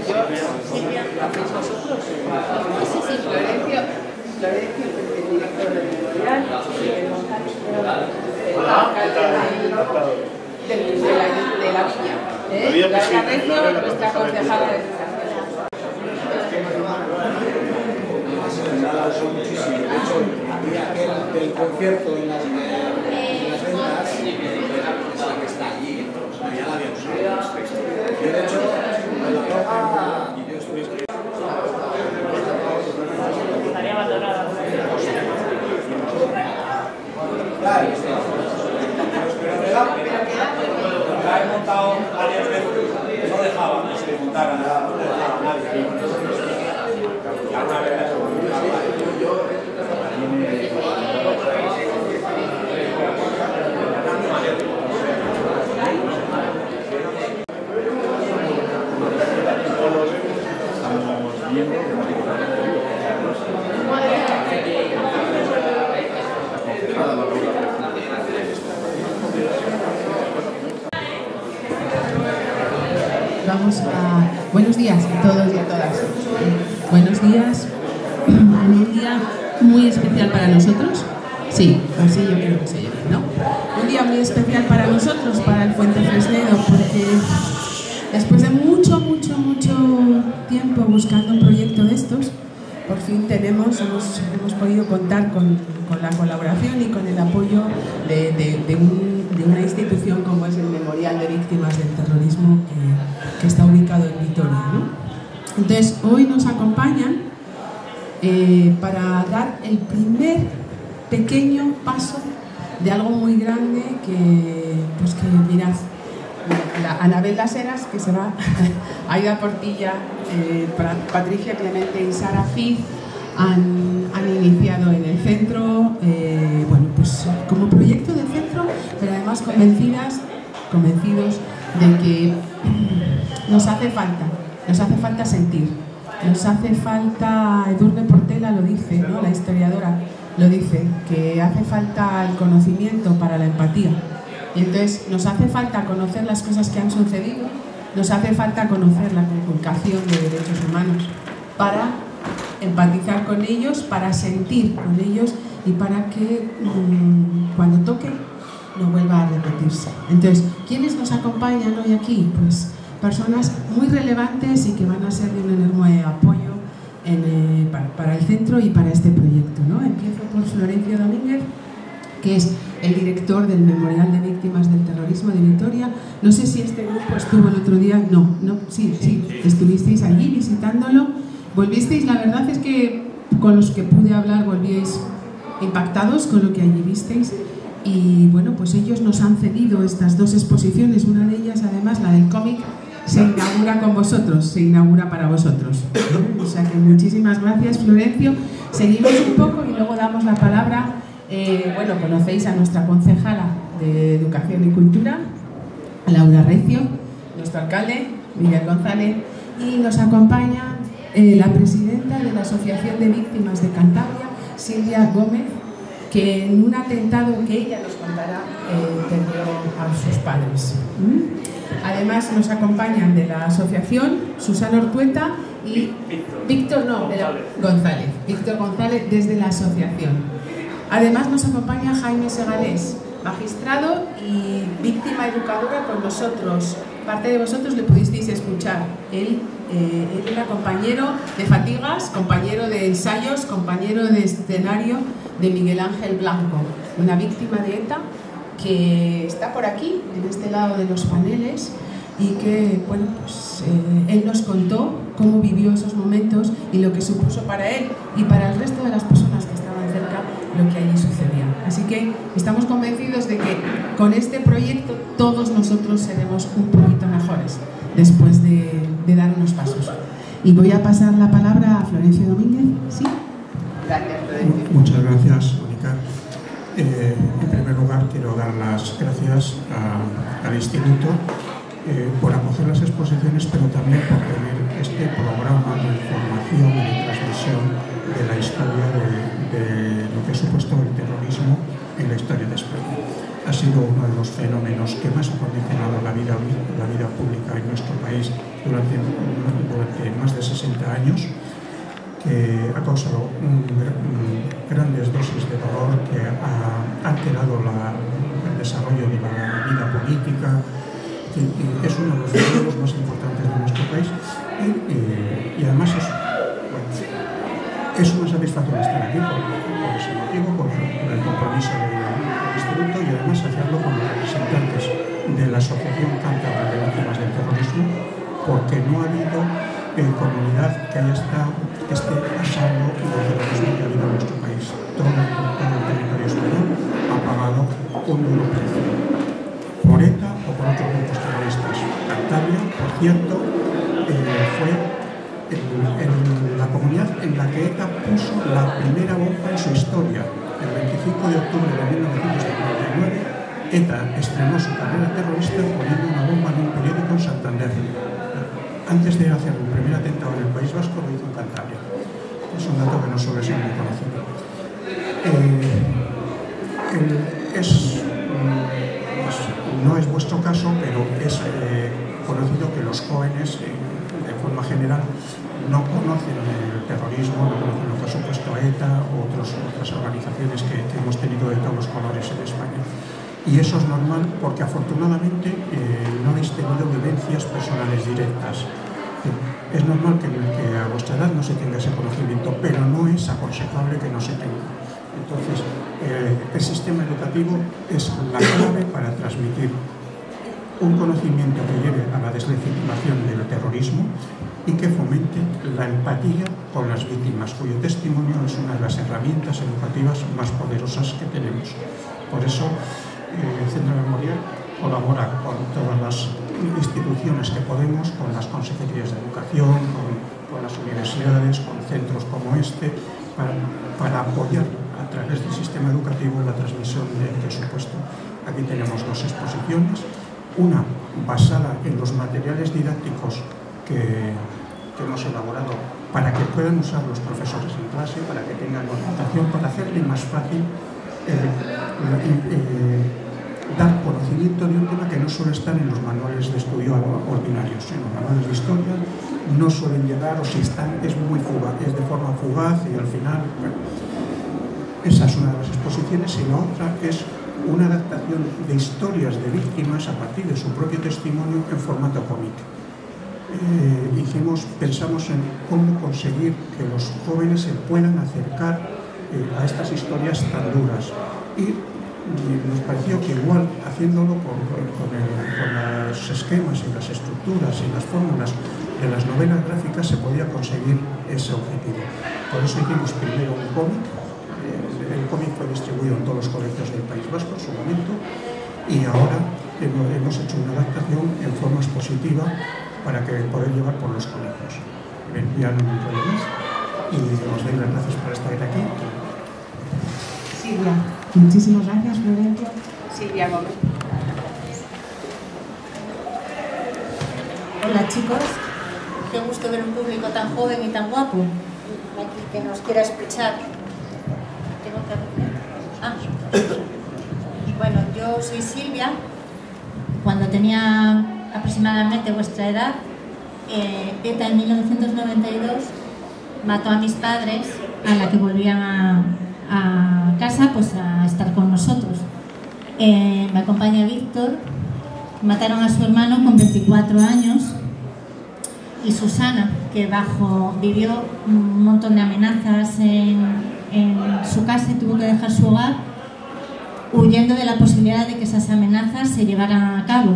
Silvia, ¿lo hacéis vosotros? Sí. Florencio, el director del Memorial, Miguel González, de la Villa. Laura Recio, nuestra concejala de educación. De hecho, había aquel del concierto en las ventas que está allí, ya la había usado. Yo, de hecho, en la roja, y yo estuve... Estaría abandonada. Claro, la he montado varias veces, no dejaba que montara nada, no dejaba nadie. Alguna vez Vamos a... Buenos días a todos y a todas. Buenos días. Un día muy especial para nosotros. Sí, así yo creo que se llama, ¿no? Un día muy especial para nosotros, para el Fuente Fresnedo, porque después de mucho tiempo buscando un proyecto de estos, por fin hemos podido contar con la colaboración y con el apoyo de una institución como es el Memorial de Víctimas del Terrorismo que está ubicado en Vitoria, ¿no? Entonces, hoy nos acompañan para dar el primer pequeño paso de algo muy grande que mirad, Anabel Las Heras, que se va, Aida Portilla, Patricia Clemente y Sara Fiz han iniciado en el centro, como proyecto del centro, pero además convencidos de que nos hace falta sentir, nos hace falta, Edurne Portela lo dice, ¿no? La historiadora lo dice, que hace falta el conocimiento para la empatía. Y entonces nos hace falta conocer las cosas que han sucedido, nos hace falta conocer la conculcación de derechos humanos para empatizar con ellos, para sentir con ellos y para que cuando toque no vuelva a repetirse. Entonces, ¿quiénes nos acompañan hoy aquí? Pues personas muy relevantes y que van a ser de un enorme apoyo para el centro y para este proyecto, ¿no? Empiezo por Florencio Domínguez, que es el director del Memorial de Víctimas del Terrorismo de Vitoria. No sé si este grupo estuvo el otro día, sí, estuvisteis allí visitándolo, volvisteis, la verdad es que con los que pude hablar volvíais impactados con lo que allí visteis y bueno, pues ellos nos han cedido estas dos exposiciones, una de ellas además, la del cómic, se inaugura con vosotros, se inaugura para vosotros. O sea que muchísimas gracias, Florencio. Seguimos un poco y luego damos la palabra. Conocéis a nuestra concejala de Educación y Cultura, Laura Recio, nuestro alcalde, Miguel González, y nos acompaña la presidenta de la Asociación de Víctimas de Cantabria, Silvia Gómez, que en un atentado que ella nos contará perdió a sus padres. Además nos acompañan de la asociación Susana Ortueta y Víctor González desde la asociación. Además nos acompaña Jaime Segalés, magistrado y víctima educadora con nosotros. Parte de vosotros le pudisteis escuchar. Él era compañero de fatigas, compañero de ensayos, compañero de escenario de Miguel Ángel Blanco, una víctima de ETA que está por aquí, en este lado de los paneles, y que, él nos contó cómo vivió esos momentos y lo que supuso para él y para el resto de las personas que estaban cerca lo que allí sucedía. Así que estamos convencidos de que con este proyecto todos nosotros seremos un poquito mejores después de dar unos pasos. Y voy a pasar la palabra a Florencio Domínguez. ¿Sí? Gracias, Florencio. Muchas gracias, Mónica. En primer lugar, quiero dar las gracias al Instituto por acoger las exposiciones, pero también por tener este programa de información y de transmisión de la historia de lo que ha supuesto el terrorismo en la historia de España. Ha sido uno de los fenómenos que más ha condicionado la vida pública en nuestro país durante años, que ha causado grandes dosis de dolor, que ha alterado el desarrollo de la vida política, y es uno de los periodos más importantes de nuestro país, y además es una satisfacción estar aquí por ese motivo, por el compromiso del Instituto, y además hacerlo con los representantes de la Asociación Cántabra de Víctimas del Terrorismo, porque no ha habido comunidad que esté a salvo del terrorismo que ha habido en nuestro país. Todo el territorio español ha pagado un duro precio, por ETA o por otros grupos terroristas. Cantabria, por cierto, fue la comunidad en la que ETA puso la primera bomba en su historia. El 25 de octubre de 1959, ETA estrenó su carrera terrorista poniendo una bomba en un periódico en Santander. Antes de hacer el primer atentado en el País Vasco, lo hizo en Cantabria. Es un dato que no suele ser muy conocido. No es vuestro caso, pero es conocido que los jóvenes, de forma general, no conocen el terrorismo, no conocen, por supuesto, a ETA u otras organizaciones que hemos tenido de todos los colores en España. Y eso es normal porque afortunadamente no habéis tenido vivencias personales directas. Es normal que a vuestra edad no se tenga ese conocimiento, pero no es aconsejable que no se tenga. Entonces, el sistema educativo es la clave para transmitir un conocimiento que lleve a la deslegitimación del terrorismo y que fomente la empatía con las víctimas, cuyo testimonio es una de las herramientas educativas más poderosas que tenemos. Por eso, el Centro Memorial colabora con todas las instituciones que podemos, con las consejerías de educación, con las universidades, con centros como este, para apoyar a través del sistema educativo la transmisión del presupuesto. Aquí tenemos dos exposiciones, una basada en los materiales didácticos que hemos elaborado para que puedan usar los profesores en clase, para que tengan orientación, para hacerle más fácil dar conocimiento de un tema que no suele estar en los manuales de estudio ordinarios. En los manuales de historia no suelen llegar, o si están es muy fugaz, es de forma fugaz, y al final, bueno, esa es una de las exposiciones. Y la otra es una adaptación de historias de víctimas a partir de su propio testimonio en formato cómic. Pensamos en cómo conseguir que los jóvenes se puedan acercar a estas historias tan duras, y nos pareció que igual haciéndolo con los esquemas y las estructuras y las fórmulas de las novelas gráficas se podía conseguir ese objetivo. Por eso hicimos primero un cómic. El cómic fue distribuido en todos los colegios del País Vasco en su momento, y ahora hemos hecho una adaptación en forma expositiva para poder llevar por los colegios. Bien, ya no me enrollo más y os doy las gracias por estar aquí. Silvia, muchísimas gracias, Florencio. Silvia Gómez. Hola chicos, qué gusto ver un público tan joven y tan guapo aquí que nos quiera escuchar. ¿Tengo que abrir? Bueno, yo soy Silvia. Cuando tenía aproximadamente vuestra edad, ETA en 1992 mató a mis padres, a la que volvían a casa pues a estar con nosotros. Me acompaña Víctor. Mataron a su hermano con 24 años, y Susana, que vivió un montón de amenazas en su casa y tuvo que dejar su hogar huyendo de la posibilidad de que esas amenazas se llevaran a cabo,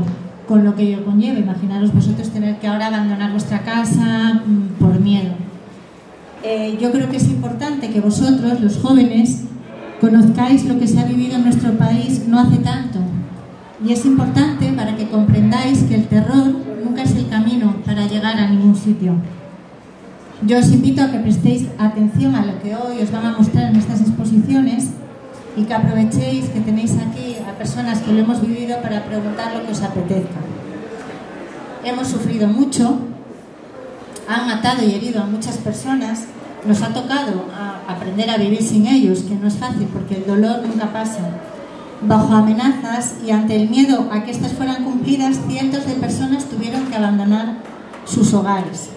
con lo que ello conlleva. Imaginaros vosotros tener que ahora abandonar vuestra casa por miedo. Yo creo que es importante que vosotros, los jóvenes, conozcáis lo que se ha vivido en nuestro país no hace tanto. Y es importante para que comprendáis que el terror nunca es el camino para llegar a ningún sitio. Yo os invito a que prestéis atención a lo que hoy os van a mostrar en estas exposiciones, y que aprovechéis que tenéis aquí a personas que lo hemos vivido para preguntar lo que os apetezca. Hemos sufrido mucho, han matado y herido a muchas personas, nos ha tocado aprender a vivir sin ellos, que no es fácil porque el dolor nunca pasa. Bajo amenazas y ante el miedo a que estas fueran cumplidas, cientos de personas tuvieron que abandonar sus hogares.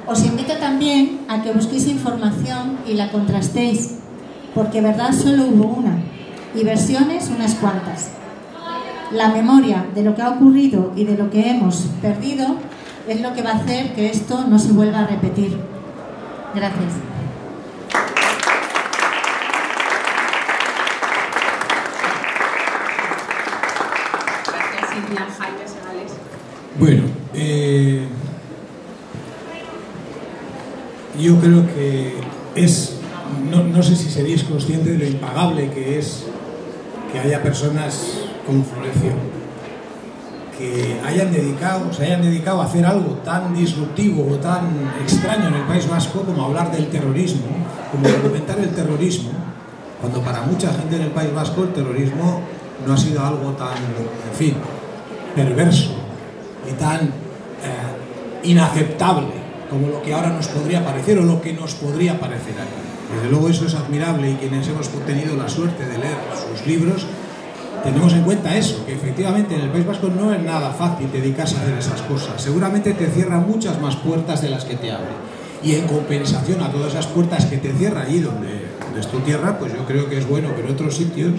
Os invito también a que busquéis información y la contrastéis, porque verdad solo hubo una, y versiones unas cuantas. La memoria de lo que ha ocurrido y de lo que hemos perdido es lo que va a hacer que esto no se vuelva a repetir. Gracias. Gracias, Silvia. Jaime Segales. Bueno, yo creo que no sé si seréis conscientes de lo impagable que es que haya personas como Florencio que se hayan dedicado a hacer algo tan disruptivo o tan extraño en el País Vasco como hablar del terrorismo, como documentar el terrorismo, cuando para mucha gente en el País Vasco el terrorismo no ha sido algo tan, en fin, perverso y tan inaceptable como lo que ahora nos podría parecer o lo que nos podría parecer aquí. Desde luego eso es admirable, y quienes hemos tenido la suerte de leer sus libros tenemos en cuenta eso, que efectivamente en el País Vasco no es nada fácil dedicarse a hacer esas cosas. Seguramente te cierra muchas más puertas de las que te abre, y en compensación a todas esas puertas que te cierra allí donde es tu tierra, pues yo creo que es bueno que en otros sitios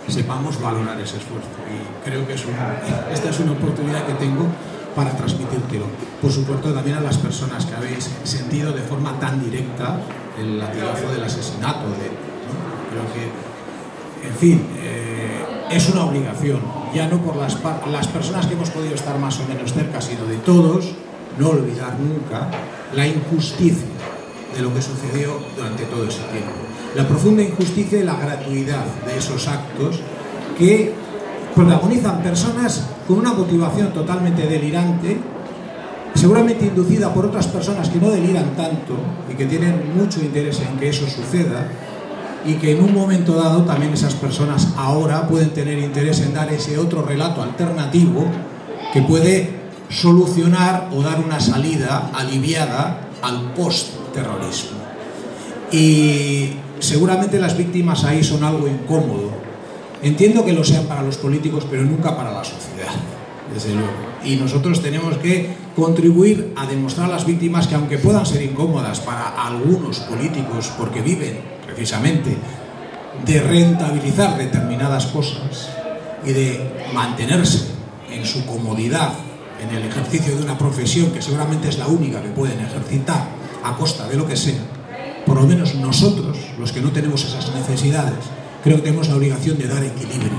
sepamos valorar ese esfuerzo, y creo que esta es una oportunidad que tengo para transmitírtelo. Por supuesto también a las personas que habéis sentido de forma tan directa el latigazo del asesinato, ¿no? Creo que, en fin, es una obligación, ya no por las personas que hemos podido estar más o menos cerca, sino de todos, no olvidar nunca la injusticia de lo que sucedió durante todo ese tiempo. La profunda injusticia y la gratuidad de esos actos que protagonizan personas con una motivación totalmente delirante, seguramente inducida por otras personas que no deliran tanto y que tienen mucho interés en que eso suceda, y que en un momento dado también esas personas ahora pueden tener interés en dar ese otro relato alternativo que puede solucionar o dar una salida aliviada al post-terrorismo. Y seguramente las víctimas ahí son algo incómodo. Entiendo que lo sean para los políticos, pero nunca para la sociedad, desde luego. Y nosotros tenemos que contribuir a demostrar a las víctimas que, aunque puedan ser incómodas para algunos políticos, porque viven precisamente de rentabilizar determinadas cosas y de mantenerse en su comodidad en el ejercicio de una profesión que seguramente es la única que pueden ejercitar a costa de lo que sea, por lo menos nosotros, los que no tenemos esas necesidades, creo que tenemos la obligación de dar equilibrio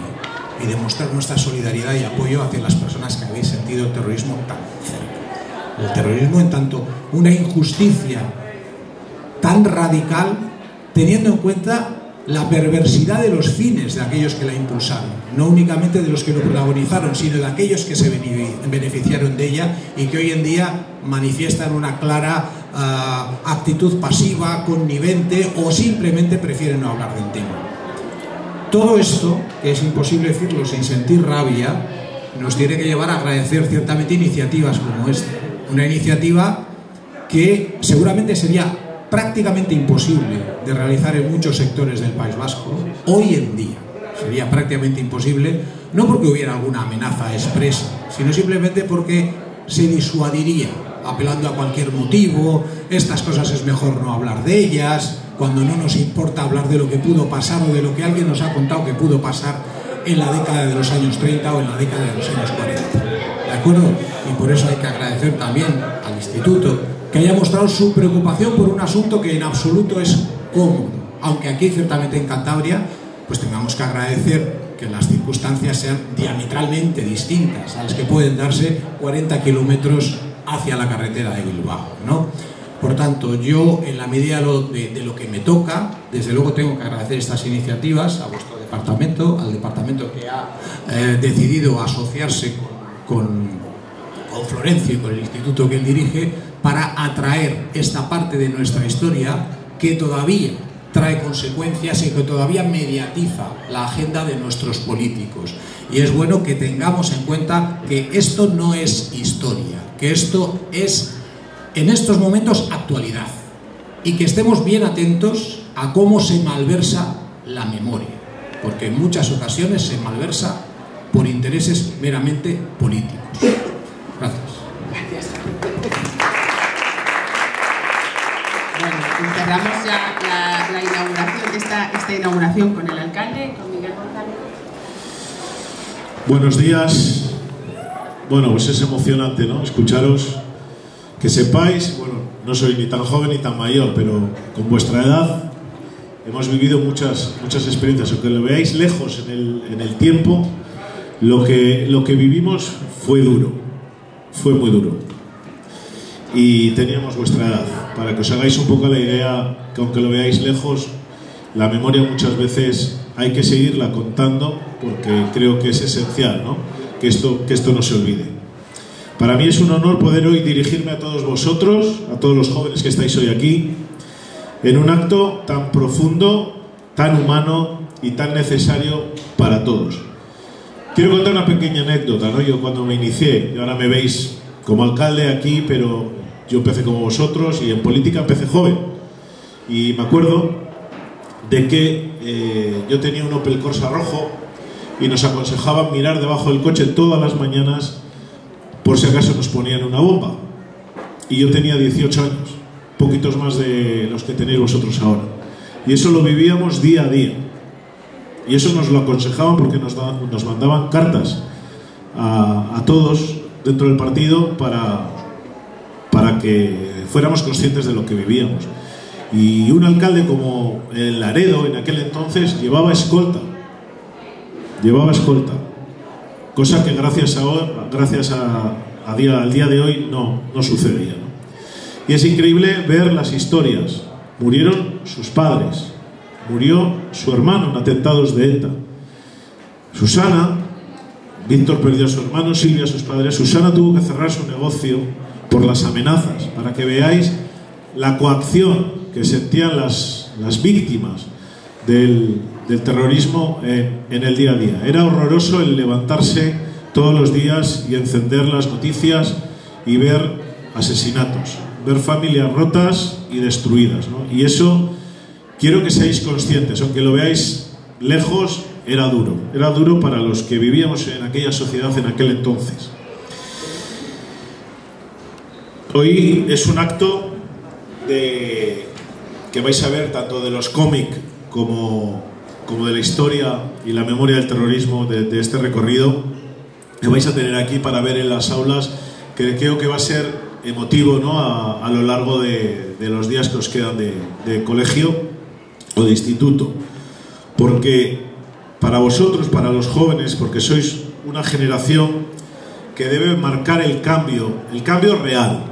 y demostrar nuestra solidaridad y apoyo hacia las personas que habéis sentido el terrorismo tan cerca. El terrorismo en tanto una injusticia tan radical, teniendo en cuenta la perversidad de los fines de aquellos que la impulsaron, no únicamente de los que lo protagonizaron, sino de aquellos que se beneficiaron de ella y que hoy en día manifiestan una clara actitud pasiva, connivente, o simplemente prefieren no hablar del tema. Todo esto, que es imposible decirlo sin sentir rabia, nos tiene que llevar a agradecer ciertamente iniciativas como esta. Una iniciativa que seguramente sería prácticamente imposible de realizar en muchos sectores del País Vasco. Hoy en día sería prácticamente imposible, no porque hubiera alguna amenaza expresa, sino simplemente porque se disuadiría apelando a cualquier motivo, estas cosas es mejor no hablar de ellas, cuando no nos importa hablar de lo que pudo pasar o de lo que alguien nos ha contado que pudo pasar en la década de los años 30 o en la década de los años 40. ¿De acuerdo? Y por eso hay que agradecer también al Instituto que haya mostrado su preocupación por un asunto que en absoluto es cómodo, aunque aquí ciertamente en Cantabria pues tengamos que agradecer que las circunstancias sean diametralmente distintas a las que pueden darse 40 kilómetros hacia la carretera de Bilbao, ¿no? Por tanto, yo, en la medida de lo que me toca, desde luego tengo que agradecer estas iniciativas a vuestro departamento, al departamento que ha decidido asociarse con Florencio y con el instituto que él dirige, para atraer esta parte de nuestra historia que todavía trae consecuencias y que todavía mediatiza la agenda de nuestros políticos. Y es bueno que tengamos en cuenta que esto no es historia, que esto es, en estos momentos, actualidad, y que estemos bien atentos a cómo se malversa la memoria, porque en muchas ocasiones se malversa por intereses meramente políticos. Gracias. Bueno, cerramos ya la inauguración, esta inauguración con el alcalde, con Miguel González. Buenos días. Bueno, pues es emocionante, ¿no? Escucharos, que sepáis, bueno, no soy ni tan joven ni tan mayor, pero con vuestra edad hemos vivido muchas experiencias. Aunque lo veáis lejos en el tiempo, lo que vivimos fue duro, fue muy duro. Y teníamos vuestra edad, para que os hagáis un poco la idea, que aunque lo veáis lejos, la memoria muchas veces hay que seguirla contando, porque creo que es esencial, ¿no? Que esto no se olvide. Para mí es un honor poder hoy dirigirme a todos vosotros, a todos los jóvenes que estáis hoy aquí, en un acto tan profundo, tan humano y tan necesario para todos. Quiero contar una pequeña anécdota, ¿no? Yo cuando me inicié, y ahora me veis como alcalde aquí, pero yo empecé como vosotros y en política empecé joven. Y me acuerdo de que yo tenía un Opel Corsa rojo y nos aconsejaban mirar debajo del coche todas las mañanas por si acaso nos ponían una bomba. Y yo tenía 18 años, poquitos más de los que tenéis vosotros ahora. Y eso lo vivíamos día a día. Y eso nos lo aconsejaban porque nos mandaban cartas a todos dentro del partido para que fuéramos conscientes de lo que vivíamos. Y un alcalde como el Laredo en aquel entonces llevaba escolta, cosa que gracias al día de hoy no sucedía, ¿no? Y es increíble ver las historias. Murieron sus padres, murió su hermano en atentados de ETA. Susana, Víctor perdió a su hermano, Silvia a sus padres. Susana tuvo que cerrar su negocio por las amenazas, para que veáis la coacción que sentían las víctimas del terrorismo en el día a día. Era horroroso el levantarse todos los días y encender las noticias y ver asesinatos, ver familias rotas y destruidas, ¿no? Y eso quiero que seáis conscientes, aunque lo veáis lejos, era duro para los que vivíamos en aquella sociedad en aquel entonces. Hoy es un acto que vais a ver tanto de los cómics como de la historia y la memoria del terrorismo de este recorrido que vais a tener aquí para ver en las aulas, que creo que va a ser emotivo, ¿no? a lo largo de los días que os quedan de colegio o de instituto, porque para vosotros, para los jóvenes, porque sois una generación que debe marcar el cambio real,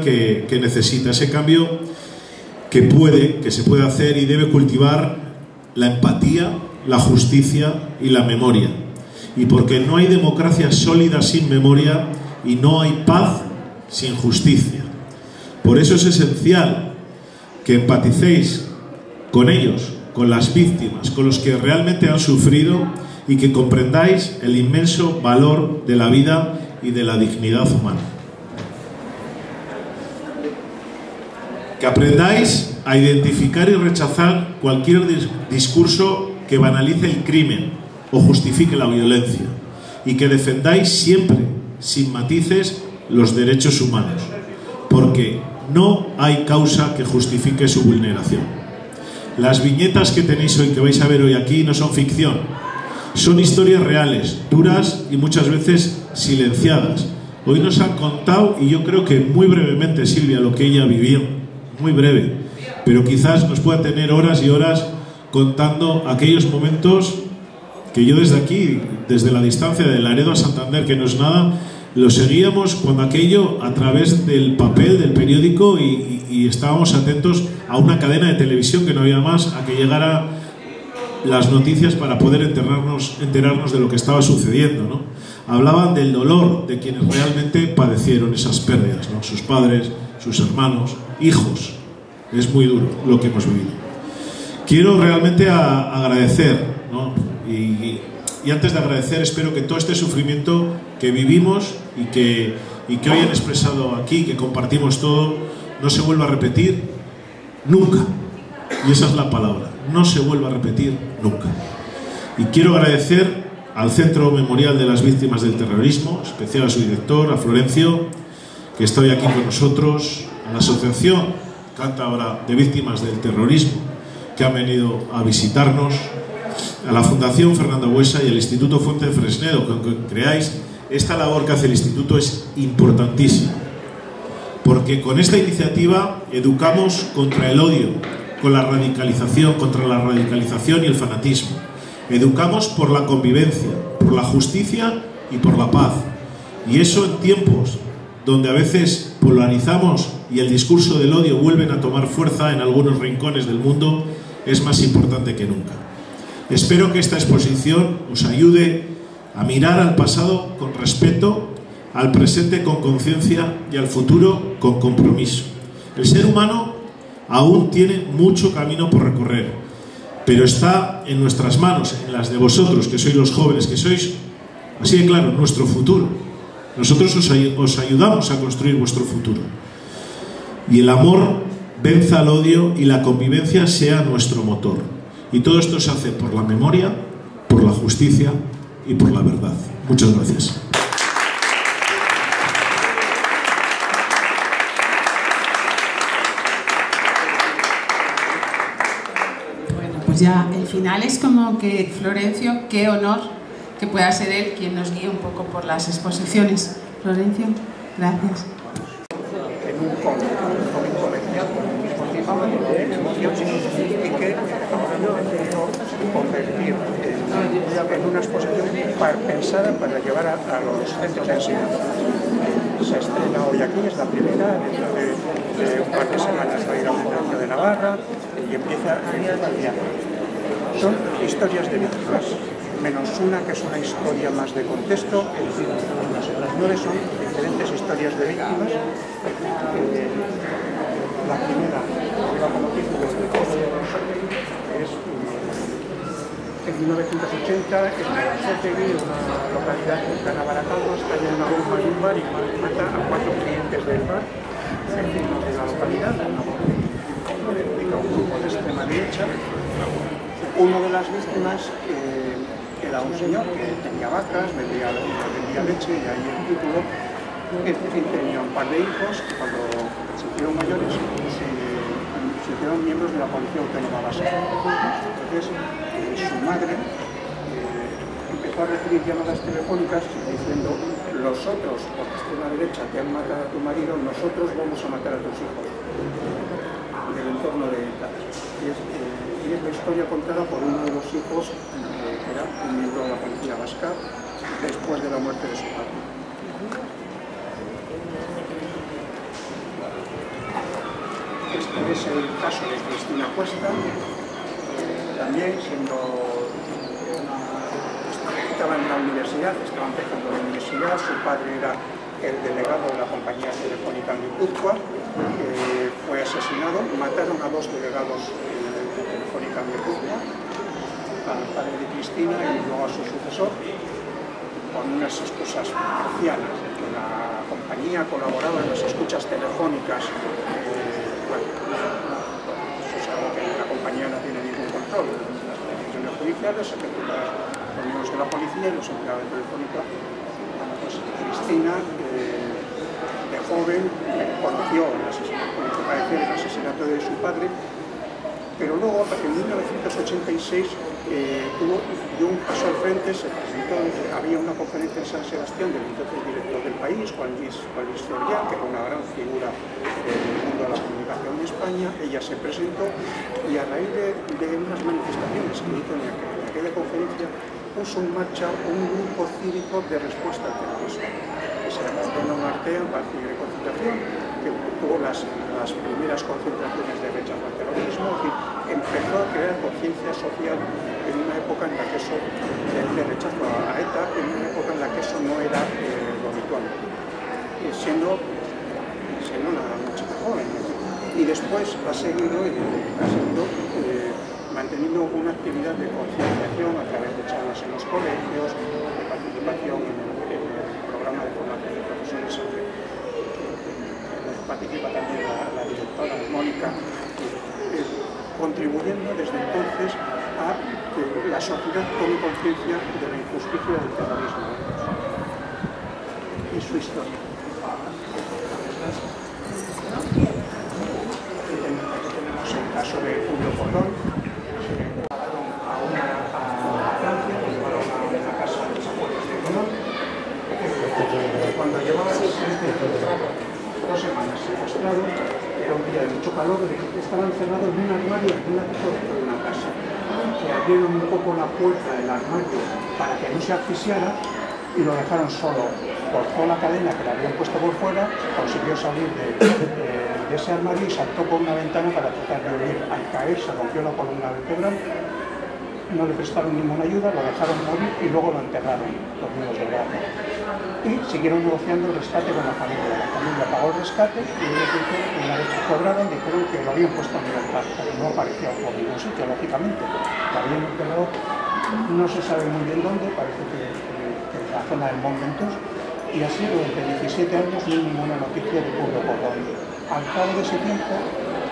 que necesita, ese cambio que se puede hacer y debe cultivar la empatía, la justicia y la memoria. Y porque no hay democracia sólida sin memoria y no hay paz sin justicia. Por eso es esencial que empaticéis con ellos, con las víctimas, con los que realmente han sufrido, y que comprendáis el inmenso valor de la vida y de la dignidad humana. Que aprendáis a identificar y rechazar cualquier discurso que banalice el crimen o justifique la violencia, y que defendáis siempre, sin matices, los derechos humanos, porque no hay causa que justifique su vulneración. Las viñetas que tenéis hoy, que vais a ver hoy aquí, no son ficción, son historias reales, duras y muchas veces silenciadas. Hoy nos han contado, y yo creo que muy brevemente, Silvia, lo que ella vivió, muy breve, pero quizás nos pueda tener horas y horas contando aquellos momentos que yo desde aquí, desde la distancia de Laredo a Santander, que no es nada, lo seguíamos cuando aquello a través del papel, del periódico, y estábamos atentos a una cadena de televisión que no había más, a que llegara las noticias para poder enterarnos de lo que estaba sucediendo, ¿no? Hablaban del dolor de quienes realmente padecieron esas pérdidas, ¿no? Sus padres, sus hermanos, hijos. Es muy duro lo que hemos vivido. Quiero realmente agradecer, ¿no? Y antes de agradecer, espero que todo este sufrimiento que vivimos y que hoy han expresado aquí, que compartimos todo, no se vuelva a repetir nunca. Y esa es la palabra, no se vuelva a repetir nunca. Y quiero agradecer al Centro Memorial de las Víctimas del Terrorismo, en especial a su director, a Florencio, que está hoy aquí con nosotros, a la asociación cántabra de víctimas del terrorismo, que han venido a visitarnos, a la Fundación Fernando Buesa y al Instituto Fuente de Fresnedo, que aunque creáis, esta labor que hace el Instituto es importantísima, porque con esta iniciativa educamos contra el odio, contra la radicalización y el fanatismo. Educamos por la convivencia, por la justicia y por la paz. Y eso en tiempos donde a veces polarizamos y el discurso del odio vuelven a tomar fuerza en algunos rincones del mundo, es más importante que nunca. Espero que esta exposición os ayude a mirar al pasado con respeto, al presente con conciencia y al futuro con compromiso. El ser humano aún tiene mucho camino por recorrer, pero está en nuestras manos, en las de vosotros, que sois los jóvenes, que sois, así de claro, nuestro futuro. Nosotros os ayudamos a construir vuestro futuro. Y el amor venza al odio y la convivencia sea nuestro motor. Y todo esto se hace por la memoria, por la justicia y por la verdad. Muchas gracias. Pues ya el final es como que Florencio, qué honor que pueda ser él quien nos guíe un poco por las exposiciones. Florencio, gracias. En un cómic comercial con el mismo tipo de emoción y que ahora he querido convertir en una exposición pensada para llevar a los centros de enseñanza. Se estrena hoy aquí, es la primera, dentro de un par de semanas va a ir a Florencia de Navarra y empieza el día. Son historias de víctimas, menos una que es una historia más de contexto, es decir, las otras 9 son diferentes historias de víctimas. La primera lleva como título El Pozo de Rosario, que es en 1980 en Berazategui, una localidad cercana a Baracaldo, estalla una bomba en un bar y mata a 4 clientes del bar, vecinos de la localidad, implica un grupo de extrema derecha. Uno de las víctimas era un señor que tenía vacas, vendía leche, y ahí el título, que tenía un par de hijos que cuando se hicieron mayores se hicieron miembros de la Policía Autónoma Vasca. Entonces su madre empezó a recibir llamadas telefónicas diciendo: los otros, por extrema derecha, te han matado a tu marido, nosotros vamos a matar a tus hijos, del entorno de tal. Y es la historia contada por uno de los hijos que era un miembro de la Policía Vasca después de la muerte de su padre. Este es el caso de Cristina Cuesta, también siendo estaba en la universidad, estaba empezando la universidad, su padre era el delegado de la compañía telefónica en Guipúzcoa, fue asesinado, mataron a 2 delegados de Telefónica en Guipúzcoa, al padre de Cristina y luego a su sucesor, con unas excusas parciales, que la compañía colaboraba en las escuchas telefónicas. Bueno, eso es algo que la compañía no tiene ningún control. Las decisiones judiciales se ejecutan por miembros de la policía y los empleados de Telefónica. Bueno, pues Cristina, de joven, conoció el asesinato de su padre, pero luego, en 1986, dio un paso al frente, se presentó, había una conferencia en San Sebastián del entonces director del país, Juan Luis Cebrián, que era una gran figura del mundo de la comunicación en España. Ella se presentó y a raíz de unas manifestaciones que hizo en aquella conferencia, puso en marcha un grupo cívico de respuesta al terrorismo, que se llamó Deno Martea, Paz y Reconciliación, que tuvo las primeras concentraciones de rechazo al terrorismo, y empezó a crear conciencia social en una época en la que eso, de rechazo a ETA, en una época en la que eso no era lo habitual, siendo una chica joven. Y después ha seguido manteniendo una actividad de concienciación a través de charlas en los colegios, de participación en el programa de formación de profesores, participa también la directora Mónica, contribuyendo desde entonces a que la sociedad tome conciencia de la injusticia del terrorismo y su historia. secuestrados, era un día de mucho calor, estaba encerrado en un armario en una piso dentro de una casa. Que abrieron un poco la puerta del armario para que no se asfixiara y lo dejaron solo. Cortó la cadena que le habían puesto por fuera, consiguió salir de ese armario y saltó por una ventana para tratar de huir. Al caer se rompió la columna vertebral, no le prestaron ninguna ayuda, lo dejaron morir y luego lo enterraron los mismos del barrio. Y siguieron negociando el rescate con la familia. La familia pagó el rescate y una vez que cobraron dijeron que lo habían puesto en libertad, pero no apareció por ningún sitio, lógicamente. Lo habían enterrado, no se sabe muy bien dónde, parece que en la zona del Mont Ventoux, y así durante 17 años no hay ninguna noticia de Pablo Cordón. Al cabo de ese tiempo,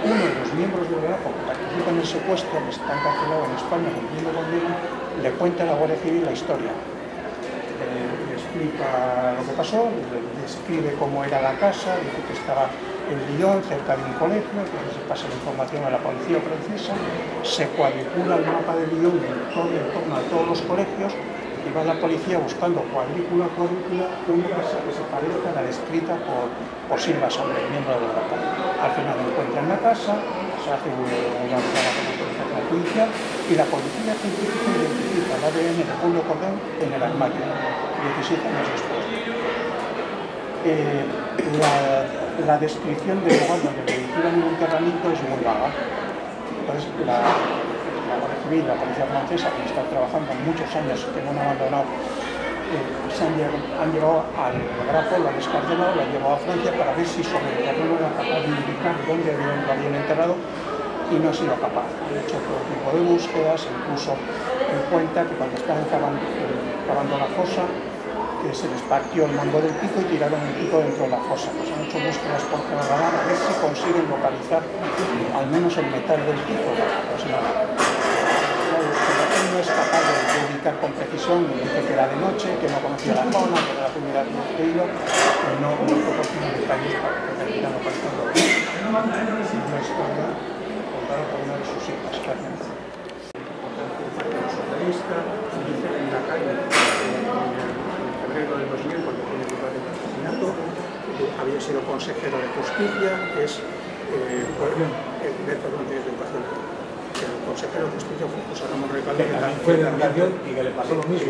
uno de los miembros del grupo que participa en el secuestro, que está encarcelado en España cumpliendo condena, le cuenta a la Guardia Civil la historia. Le explica lo que pasó, le describe cómo era la casa, dice que estaba en Lyon, cerca de un colegio, entonces se pasa la información a la policía francesa, se cuadricula el mapa de Lyon en torno a todos los colegios, y va la policía buscando cuadrícula a cuadrícula una casa que se parezca a la descrita por Silva Sombre, miembro del grupo. Al final encuentran la casa, se hace una autorización judicial y la policía científica identifica el ADN de Julio Cordón en el armario, 17 años después. La descripción del lugar donde le hicieron el enterramiento es muy vaga. Entonces, la Guardia Civil, la policía francesa, que está trabajando muchos años, que no han abandonado, han llevado al grafo, lo han descarcelado, lo han llevado a Francia para ver si sobre el terreno era capaz de indicar dónde lo habían enterrado y no ha sido capaz. Han hecho todo tipo de búsquedas, incluso en cuenta que cuando estaban cavando la fosa, que se les partió el mango del pico y tiraron el pico dentro de la fosa. Pues han hecho búsquedas por radar a ver si consiguen localizar al menos el metal del pico. Pues no es capaz de ubicar con precisión, dice que era de noche, que no conocía la zona, que era la primera vez que iba, pero no proporciona detalles para que terminan localizando una historia contada por una de sus hijas, Carmen. Socialista, dice en la calle, en febrero del 2000, cuando tiene lugar el asesinato, había sido consejero de Justicia, el consejero de Justicia fue José Ramón Recalde, que también fue de Educación y que le pasó lo mismo.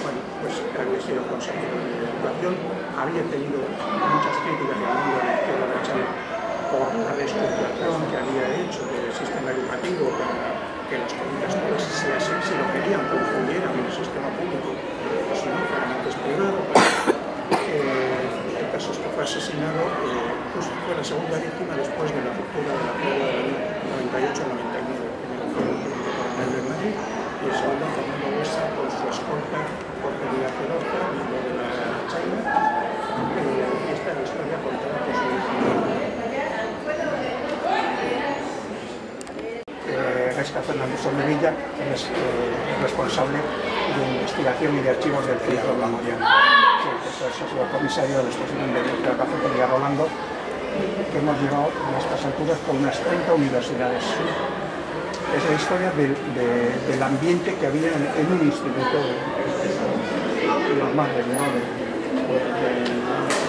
Bueno, pues había sido consejero de Educación, había tenido muchas críticas del mundo de la izquierda derecha por la reestructuración que había hecho del sistema educativo, que las escuelas, si lo querían, confundieran en el sistema público, si no, fueran antes privado. El caso es que fue asesinado, pues fue la segunda víctima después de la ruptura de la prueba del año 98-99 en el Coronel de Madrid, y el segundo Fernando Buesa con su escolta Jorge Díaz Cerroza, miembro de la China, y esta es la historia contada por su hijo. Resca Fernández Somerilla es responsable de investigación y de archivos del Centro Memorial. Es el comisario de la exposición de la cafetería Rolando, que hemos llevado a estas alturas con unas 30 universidades. Es la historia del ambiente que había en un instituto normal,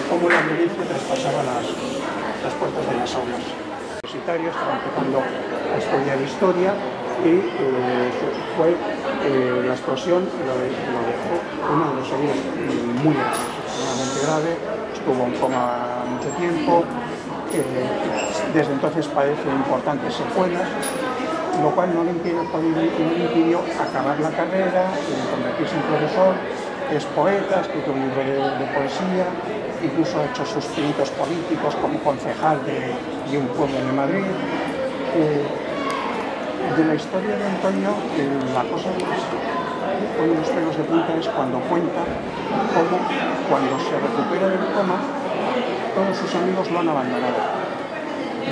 cómo la violencia traspasaba las puertas de las aulas. Universitarios estaban empezando a estudiar historia y fue la explosión, lo dejó uno de los heridos muy grave, extremadamente grave, estuvo en coma mucho tiempo, desde entonces padece importantes secuelas, lo cual no le impidió acabar la carrera, convertirse en profesor, es poeta, ha escrito un libro de poesía, incluso ha hecho sus pinitos políticos como concejal de un pueblo de Madrid. De la historia de Antonio, la cosa que pone los pelos de punta es cuando cuenta cómo, cuando se recupera del coma, todos sus amigos lo han abandonado.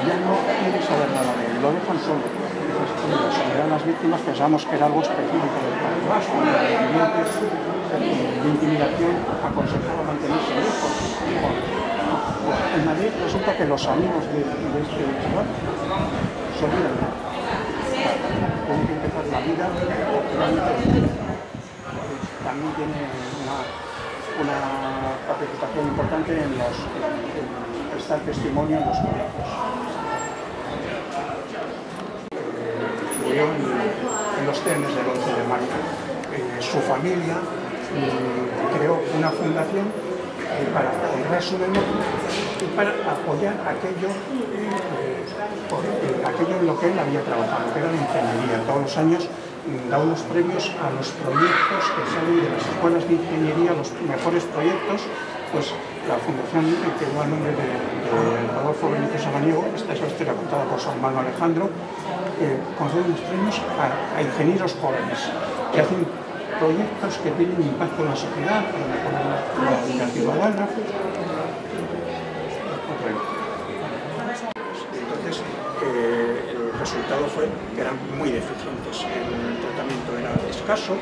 Ya no quieren saber nada de él, lo dejan solo. Eran las víctimas, pensamos que era algo específico del País Vasco, de intimidación, aconsejaba mantenerse lejos. En Madrid resulta que los amigos de este chaval se olvidan. Tienen que empezar la vida, también tiene una participación importante en prestar testimonio en los colegios. Murió en los trenes del 11 de mayo. Su familia creó una fundación para honrar su memoria y para apoyar aquello en lo que él había trabajado, que era la ingeniería. Todos los años da unos premios a los proyectos que salen de las escuelas de ingeniería, los mejores proyectos. Pues la fundación que lleva el nombre de Rodolfo Benito Samaniego, esta es la historia contada por su hermano Alejandro, concede unos premios a ingenieros jóvenes que hacen proyectos que tienen impacto en la sociedad, para mejorar la vida ciudadana. Entonces, el resultado fue que eran muy deficientes. El tratamiento era escaso,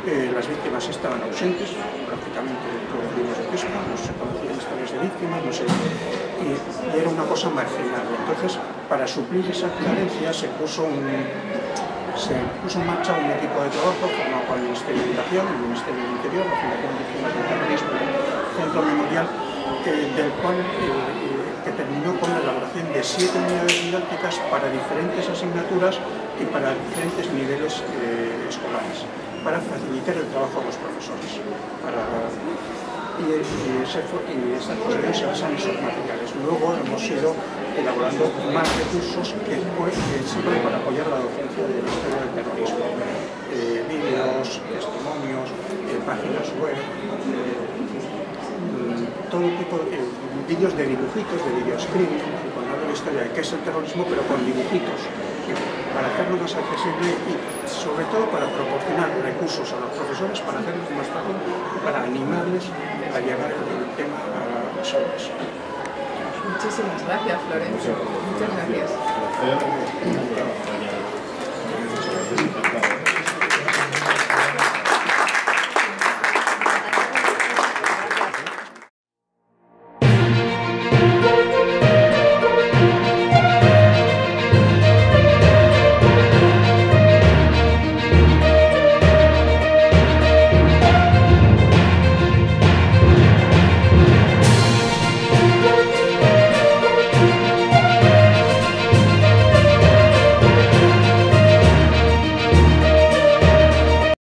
las víctimas estaban ausentes, prácticamente todos los libros de pesca, no se conocían historias de víctimas, no sé, y era una cosa marginal. Entonces, para suplir esa carencia se puso en marcha un equipo de trabajo formado por el Ministerio de Educación, el Ministerio del Interior, la Fundación de Víctimas del Terrorismo, el Centro Memorial, del cual que terminó con la elaboración de 7 unidades didácticas para diferentes asignaturas y para diferentes niveles escolares, para facilitar el trabajo a los profesores. Y estas posibilidades se basan en esos materiales. Luego hemos ido elaborando más recursos que sirven para apoyar la docencia del Ministerio del Terrorismo. Vídeos, testimonios, páginas web, todo tipo de vídeos de dibujitos, de videoscript, contando la historia de qué es el terrorismo, pero con dibujitos, para hacerlo más accesible y sobre todo para proporcionar recursos a los profesores para hacerlos más fácil, para animarles a llevar el tema a las aulas. Muchísimas gracias, Florencio. Muchas gracias.